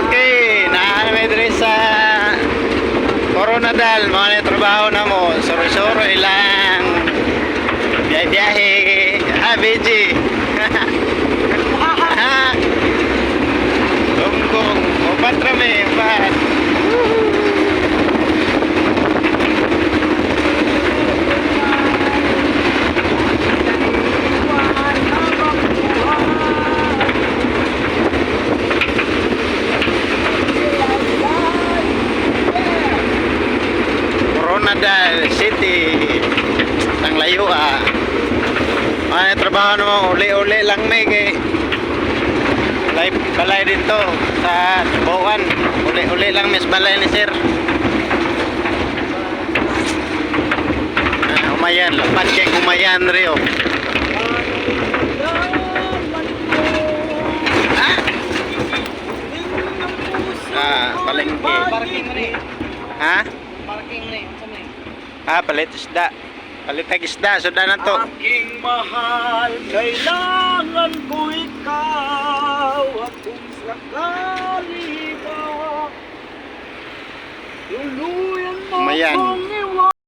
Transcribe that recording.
Okay, naanamay diri sa Coronadal, mga na trabaho na mo, suro-suro ilang biyahe-biyahe, BG. Tungkong, upat rami, upat. Coronadal City, ang layo ay trabaho naman uli-uli lang may kay balay dito sa Buwan, uli-uli lang mis balay ni sir. Umayan, lapat kay umayan rio. Palengke. Ha? Parking na yun. Palit isda. Palit tag isda. Suda na to. Aking mahal, kailangan ko ikaw. At kung sakali ba, tuluyan mo Umayan. kong